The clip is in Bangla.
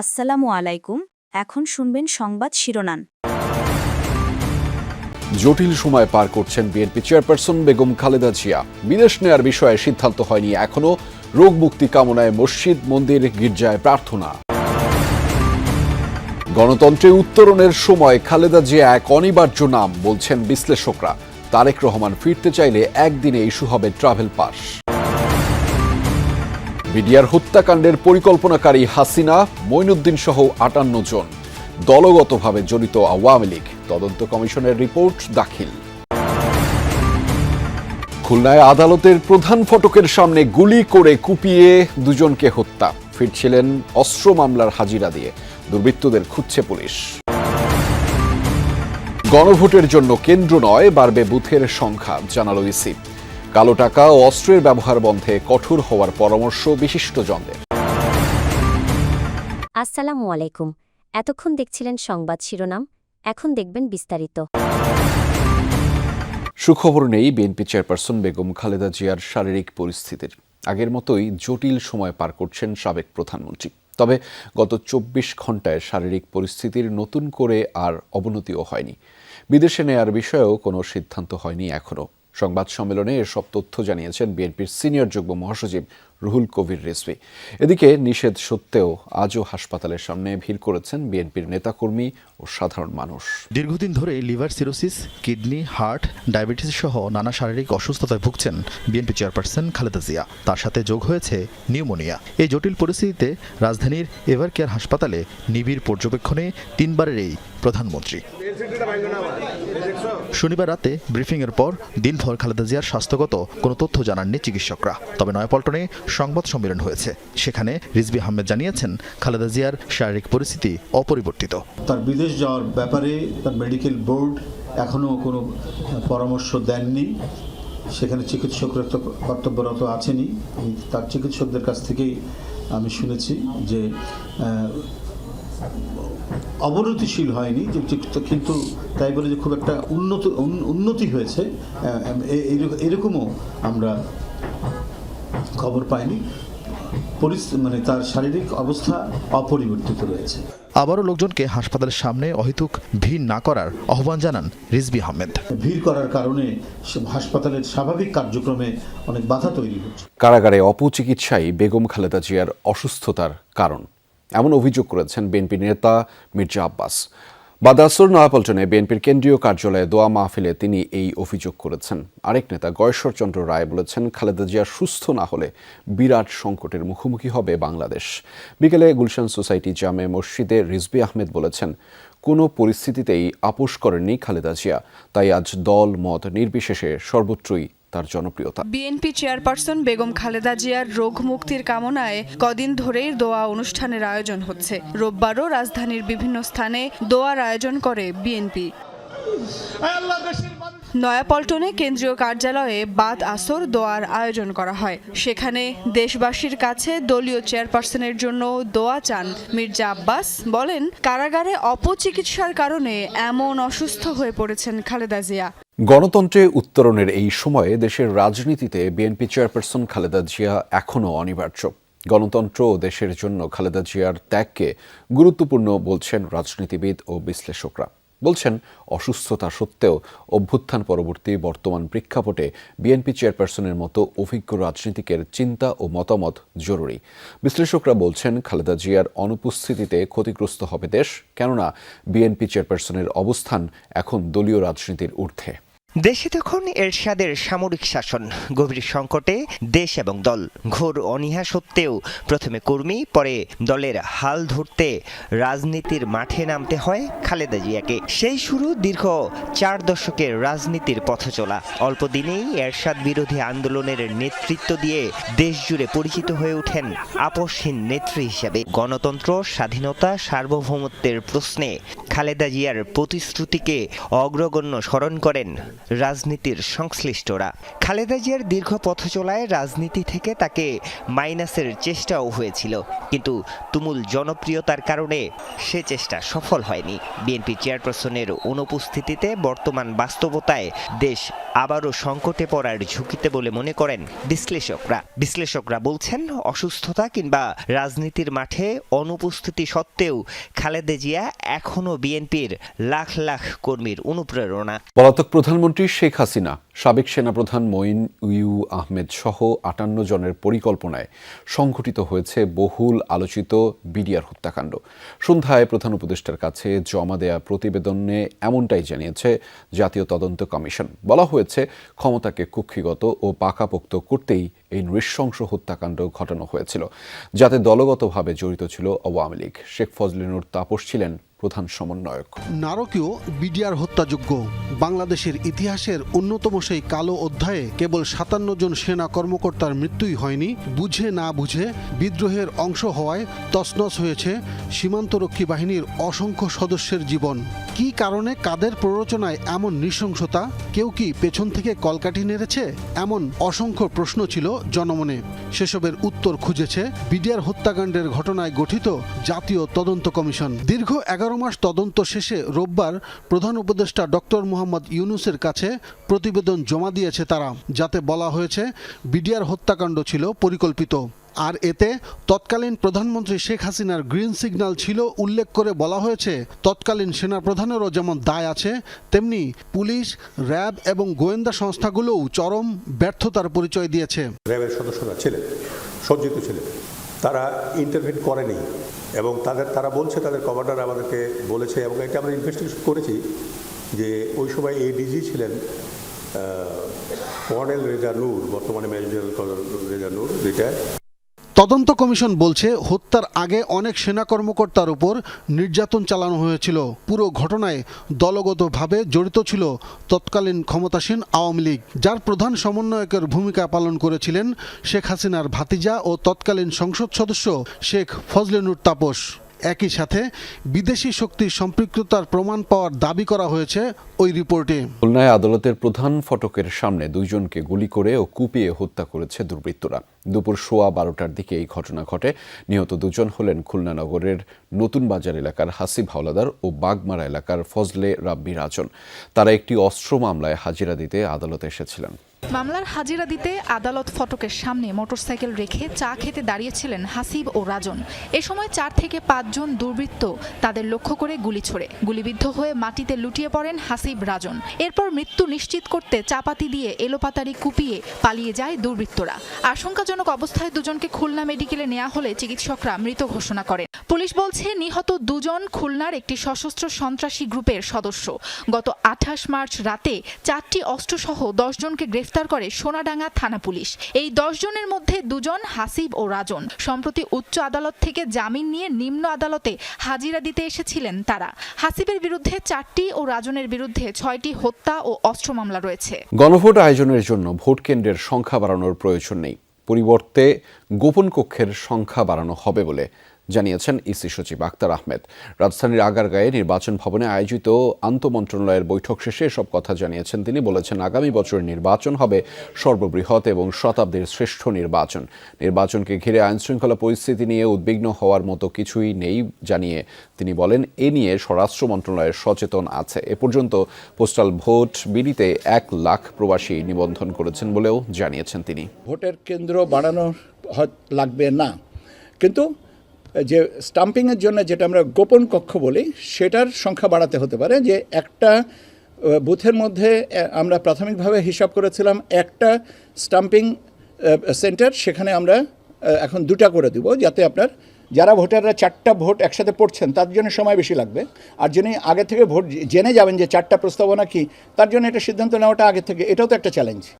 আসসালামু আলাইকুম। এখন শুনবেন সংবাদ শিরোনাম। জটিল সময় পার করছেন বিএনপি চেয়ারপারসন বেগম খালেদা জিয়া। বিদেশ নেয়ার বিষয়ে সিদ্ধান্ত হয়নি এখনো। রোগ মুক্তি কামনায় মসজিদ, মন্দির, গির্জায় প্রার্থনা। গণতন্ত্রে উত্তরণের সময় খালেদা জিয়া এক অনিবার্য নাম বলছেন বিশ্লেষকরা। তারেক রহমান ফিরতে চাইলে একদিনে ইস্যু হবে ট্রাভেল পাস। বিডিআর হত্যাকাণ্ডের পরিকল্পনাকারী হাসিনা, মঈনুদ্দিন সহ ৫৮ জন দলগতভাবে জড়িত আওয়ামী লীগ। তদন্ত কমিশনের রিপোর্ট দাখিল। খুলনায় আদালতের প্রধান ফটকের সামনে গুলি করে কুপিয়ে দুজনকে হত্যা। ফিরছিলেন অস্ত্র মামলার হাজিরা দিয়ে। দুর্বৃত্তদের খুঁজছে পুলিশ। গণভোটের জন্য কেন্দ্র নয়, বাড়বে বুথের সংখ্যা, জানালো ইসি। কালো টাকা ও অস্ত্রের ব্যবহার বন্ধে কঠোর হওয়ার পরামর্শ বিশিষ্টজনদের। আসসালামু আলাইকুম। এতক্ষণ দেখছিলেন সংবাদ শিরোনাম, এখন দেখবেন বিস্তারিত। সুখবর নেই বিএনপি চেয়ারপারসন বেগম খালেদা জিয়ার শারীরিক পরিস্থিতির। আগের মতোই জটিল সময় পার করছেন সাবেক প্রধানমন্ত্রী। তবে গত ২৪ ঘণ্টায় শারীরিক পরিস্থিতির নতুন করে আর অবনতিও হয়নি। বিদেশে নেয়ার বিষয়েও কোনো সিদ্ধান্ত হয়নি এখনও। সংবাদ সম্মেলনে এসব তথ্য জানিয়েছেন বিএনপির সিনিয়র যুগ্ম মহাসচিব রুহুল কবির রিজভী। এদিকে নিষেধ সত্ত্বেও আজও হাসপাতালের সামনে ভিড় করেছেন বিএনপির নেতাকর্মী ও সাধারণ মানুষ। দীর্ঘদিন ধরে liver cirrhosis, kidney, heart, diabetes সহ নানা শারীরিক অসুস্থতায় ভুগছেন বিএনপি চেয়ারপারসন খালেদা জিয়া। তার সাথে যোগ হয়েছে নিউমোনিয়া। এই জটিল পরিস্থিতিতে রাজধানীর এভার কেয়ার হাসপাতালে নিবিড় পর্যবেক্ষণে ৩ বারের এই প্রধানমন্ত্রী। শনিবার রাতে ব্রিফিংয়ের পর দিনভর খালেদা জিয়ার স্বাস্থ্যগত কোনো তথ্য জানাননি চিকিৎসকরা। তবে নয়াপল্টনে সংবাদ সম্মেলন হয়েছে। সেখানে রিজভী আহমেদ জানিয়েছেন খালেদা জিয়ার শারীরিক পরিস্থিতি অপরিবর্তিত। তার বিদেশ যাওয়ার ব্যাপারে তার মেডিকেল বোর্ড এখনও কোনো পরামর্শ দেননি। সেখানে চিকিৎসকরা তো কর্তব্যরত আছেনই। তার চিকিৎসকদের কাছ থেকেই আমি শুনেছি যে অবনতিশীল হয়নি, কিন্তু তাই বলে যে খুব একটা উন্নতি হয়েছে এরকমও আমরা খবর পাইনি। মানে তার শারীরিক অবস্থা অপরিবর্তিত রয়েছে। আবারও লোকজনকে হাসপাতালের সামনে অহেতুক ভিড় না করার আহ্বান জানান রিজভী আহমেদ। ভিড় করার কারণে হাসপাতালের স্বাভাবিক কার্যক্রমে অনেক বাধা তৈরি হচ্ছে। কারাগারে অপচিকিৎসাই বেগম খালেদা জিয়ার অসুস্থতার কারণ, এমন অভিযোগ করেছেন বিএনপি নেতা মির্জা আব্বাস। বাদাসুর নয়াপল্টনে বিএনপির কেন্দ্রীয় কার্যালয়ে দোয়া মাহফিলে তিনি এই অভিযোগ করেছেন। আরেক নেতা গয়েশ্বরচন্দ্র রায় বলেছেন, খালেদা জিয়া সুস্থ না হলে বিরাট সংকটের মুখোমুখি হবে বাংলাদেশ। বিকেলে গুলশান সোসাইটি জামে মসজিদে রিজভী আহমেদ বলেছেন, কোনো পরিস্থিতিতেই আপোষ করেননি খালেদা জিয়া। তাই আজ দল মত নির্বিশেষে সর্বত্রই তার জনপ্রিয়তা। বিএনপি চেয়ারপারসন বেগম খালেদা জিয়ার রোগ মুক্তির কামনায় কদিন ধরেই দোয়া অনুষ্ঠানের আয়োজন হচ্ছে। রোববারও রাজধানীর বিভিন্ন স্থানে দোয়ার আয়োজন করে বিএনপি। নয়াপল্টনে কেন্দ্রীয় কার্যালয়ে বাদ আসর দোয়ার আয়োজন করা হয়। সেখানে দেশবাসীর কাছে দলীয় চেয়ারপারসনের জন্য দোয়া চান মির্জা আব্বাস। বলেন, কারাগারে অপচিকিৎসার কারণে এমন অসুস্থ হয়ে পড়েছেন খালেদা জিয়া। গণতন্ত্রে উত্তরণের এই সময়ে দেশের রাজনীতিতে বিএনপি চেয়ারপারসন খালেদা জিয়া এখনও অনিবার্য। গণতন্ত্র ও দেশের জন্য খালেদা জিয়ার ত্যাগকে গুরুত্বপূর্ণ বলছেন রাজনীতিবিদ ও বিশ্লেষকরা। বলছেন, অসুস্থতা সত্ত্বেও অভ্যুত্থান পরবর্তী বর্তমান প্রেক্ষাপটে বিএনপি চেয়ারপারসনের মতো অভিজ্ঞ রাজনীতিকের চিন্তা ও মতামত জরুরি। বিশ্লেষকরা বলছেন, খালেদা জিয়ার অনুপস্থিতিতে ক্ষতিগ্রস্ত হবে দেশ, কেননা বিএনপি চেয়ারপারসনের অবস্থান এখন দলীয় রাজনীতির ঊর্ধ্বে। দেশে তখন এরশাদের সামরিক শাসন, গভীর সংকটে দেশ এবং দল। ঘোর অনীহা সত্ত্বেও প্রথমে কর্মী, পরে দলের হাল ধরতে রাজনীতির মাঠে নামতে হয় খালেদা জিয়াকে। সেই শুরু দীর্ঘ 4 দশকের রাজনীতির পথ চলা। অল্প দিনেই এরশাদ বিরোধী আন্দোলনের নেতৃত্ব দিয়ে দেশ জুড়ে পরিচিত হয়ে ওঠেন আপোষহীন নেত্রী হিসেবে। গণতন্ত্র, স্বাধীনতা, সার্বভৌমত্বের প্রশ্নে খালেদা জিয়ার প্রতিশ্রুতিকে অগ্রগণ্য স্মরণ করেন রাজনীতির সংশ্লিষ্টরা। খালেদা জিয়ার দীর্ঘ পথ চলায় রাজনীতি থেকে তাকে মাইনাসের চেষ্টাও হয়েছিল, কিন্তু তুমুল জনপ্রিয়তার কারণে সে চেষ্টা সফল হয়নি। বিএনপি চেয়ারপারসনের অনুপস্থিতিতে বর্তমান বাস্তবতায় দেশ আবারও সংকটে পড়ার ঝুঁকিতে বলে মনে করেন বিশ্লেষকরা বলছেন, অসুস্থতা কিংবা রাজনীতির মাঠে অনুপস্থিতি সত্ত্বেও খালেদা জিয়া এখনও বিএনপির লাখ লাখ কর্মীর অনুপ্রেরণা। পলাতক প্রধানমন্ত্রী শেখ হাসিনা, সাবেক সেনাপ্রধান মঈন ইউ আহমেদ সহ 58 জনের পরিকল্পনায় সংঘটিত হয়েছে বহুল আলোচিত বিডিআর হত্যাকাণ্ড। সন্ধ্যায় প্রধান উপদেষ্টার কাছে জমা দেয়া প্রতিবেদনে এমনটাই জানিয়েছে জাতীয় তদন্ত কমিশন। বলা হয়েছে, ক্ষমতাকে কুক্ষিগত ও পাকাপোক্ত করতেই এই নৃশংস হত্যাকাণ্ড ঘটানো হয়েছিল, যাতে দলগতভাবে জড়িত ছিল আওয়ামী লীগ। শেখ ফজলে নূর তাপস ছিলেন প্রধান সমন্বয়ক। নারকীয় বিডিআর হত্যাযজ্ঞ বাংলাদেশের ইতিহাসের অন্যতম সেই কালো অধ্যায়ে কেবল 57 জন সেনা কর্মকর্তার মৃত্যুই হয়নি, বুঝে না বুঝে বিদ্রোহের অংশ হওয়ায় তছনছ হয়েছে সীমান্তরক্ষী বাহিনীর অসংখ্য সদস্যের জীবন। কি কারণে, কাদের প্ররোচনায় এমন নৃশংসতা? কেউ কি পেছন থেকে কলকাঠি নেড়েছে? এমন অসংখ্য প্রশ্ন ছিল জনমনে। সেসবের উত্তর খুঁজেছে বিডিআর হত্যাকাণ্ডের ঘটনায় গঠিত জাতীয় তদন্ত কমিশন। দীর্ঘ 11 মাস তদন্ত শেষে রোববার প্রধান উপদেষ্টা ডক্টর মোহাম্মদ ইউনূসের কাছে প্রতিবেদন জমা দিয়েছে তারা, যাতে বলা হয়েছে বিডিআর হত্যাকাণ্ড ছিল পরিকল্পিত। আর এতে তৎকালীন প্রধানমন্ত্রী শেখ হাসিনার গ্রিন সিগন্যাল ছিল উল্লেখ করে বলা হয়েছে, তৎকালীন সেনাপ্রধানেরও যেমন দায় আছে, তেমনি পুলিশ, র্যাব এবং গোয়েন্দা সংস্থাগুলোও চরম ব্যর্থতার পরিচয় দিয়েছে। র্যাবের সদস্যরা ছিলেন, সজ্জিত ছিলেন, তারা ইন্টারভিউ করেনি এবং তারা বলছে, তাদের কমান্ডার আমাদেরকে বলেছে, এবং এটা আমরা ইনভেস্টিগেশন করেছি যে ওই সময় এডিজি ছিলেন কর্নেল রেজা নূর, বর্তমানে মেজর কর্নেল রেজা নূর, রিটায়ার্ড। তদন্ত কমিশন বলছে, হত্যার আগে অনেক সেনা কর্মকর্তার উপর নির্যাতন চালানো হয়েছিল। পুরো ঘটনায় দলগতভাবে জড়িত ছিল তৎকালীন ক্ষমতাসীন আওয়ামী লীগ, যার প্রধান সমন্বয়কের ভূমিকা পালন করেছিলেন শেখ হাসিনার ভাতিজা ও তৎকালীন সংসদ সদস্য শেখ ফজলে নূর তাপস। একই সাথে বিদেশি শক্তির সম্পৃক্ততার প্রমাণ পাওয়ার দাবি করা হয়েছে ওই রিপোর্টে। খুলনায় আদালতের প্রধান ফটকের সামনে 2 জনকে গুলি করে ও কুপিয়ে হত্যা করেছে দুর্বৃত্তরা। দুপুর 12:15টার দিকে এই ঘটনা ঘটে। নিহত 2 জন হলেন খুলনা নগরের নতুন বাজার এলাকার হাসিব হাওলাদার ও বাগমারা এলাকার ফজলে রাব্বি রাজন। তারা একটি অস্ত্র মামলায় হাজিরা দিতে আদালতে এসেছিলেন। মামলার হাজিরা দিতে আদালত ফটকের সামনে মোটরসাইকেল রেখে চা খেতে দাঁড়িয়েছিলেন হাসিব ও রাজন। এ সময় 4 থেকে 5 জন দুর্বৃত্ত তাদের লক্ষ্য করে গুলি ছোড়ে। গুলিবিদ্ধ হয়ে মাটিতে লুটিয়ে পড়েন হাসিব, রাজন। এরপর মৃত্যু নিশ্চিত করতে চাপাতি দিয়ে এলোপাতাড়ি কুপিয়ে পালিয়ে যায় দুর্বৃত্তরা। আশঙ্কাজনক অবস্থায় 2 জনকে খুলনা মেডিকেলে নেওয়া হলে চিকিৎসকরা মৃত ঘোষণা করেন। পুলিশ বলছে, নিহত 2 জন খুলনার একটি সশস্ত্র সন্ত্রাসী গ্রুপের সদস্য। গত 28 মার্চ রাতে 4টি অস্ত্রসহ 10 জনকে গ্রেফতার করে সোনাডাঙ্গা থানা পুলিশ। এই 10 জনের মধ্যে 2 জন হাসিব ও রাজন। সম্প্রতি উচ্চ আদালত থেকে জামিন নিয়ে নিম্ন আদালতে হাজিরা দিতে এসেছিলেন তারা। হাসিবের বিরুদ্ধে 4টি ও রাজনের বিরুদ্ধে 6টি হত্যা ও অস্ত্র মামলা রয়েছে। গণভোট আয়োজনের জন্য ভোট কেন্দ্রের সংখ্যা বাড়ানোর প্রয়োজন নেই, পরিবর্তে গোপন কক্ষের সংখ্যা বাড়ানো হবে বলে জানিয়েছেন ইসি সচিব আক্তার আহমেদ। রাজধানীর আগারগাঁয়ে নির্বাচন ভবনে আয়োজিত আন্তঃমন্ত্রণালয়ের বৈঠক শেষে এসব কথা জানিয়েছেন তিনি। বলেছেন, আগামী বছরের নির্বাচন হবে সর্ববৃহৎ এবং শতাব্দীর শ্রেষ্ঠ নির্বাচন। নির্বাচনকে ঘিরে আইনশৃঙ্খলা পরিস্থিতি নিয়ে উদ্বিগ্ন হওয়ার মতো কিছুই নেই জানিয়ে তিনি বলেন, এ নিয়ে স্বরাষ্ট্র মন্ত্রণালয় সচেতন আছে। এ পর্যন্ত পোস্টাল ভোট বিলিতে 1 লাখ প্রবাসী নিবন্ধন করেছেন বলেও জানিয়েছেন তিনি। ভোটের কেন্দ্র বাড়ানো লাগবে না, কিন্তু যে স্টাম্পিংয়ের জন্য যেটা আমরা গোপন কক্ষ বলি, সেটার সংখ্যা বাড়াতে হতে পারে। যে একটা বুথের মধ্যে আমরা প্রাথমিকভাবে হিসাব করেছিলাম 1টা স্টাম্পিং সেন্টার, সেখানে আমরা এখন 2টা করে দিব, যাতে আপনার যারা ভোটাররা 4টা ভোট একসাথে পড়ছেন তার জন্য সময় বেশি লাগবে। আর যিনি আগে থেকে ভোট জেনে যাবেন যে 4টা প্রস্তাবনা কি, তার জন্য এটা সিদ্ধান্ত নেওয়াটা আগে থেকে, এটাও তো একটা চ্যালেঞ্জ।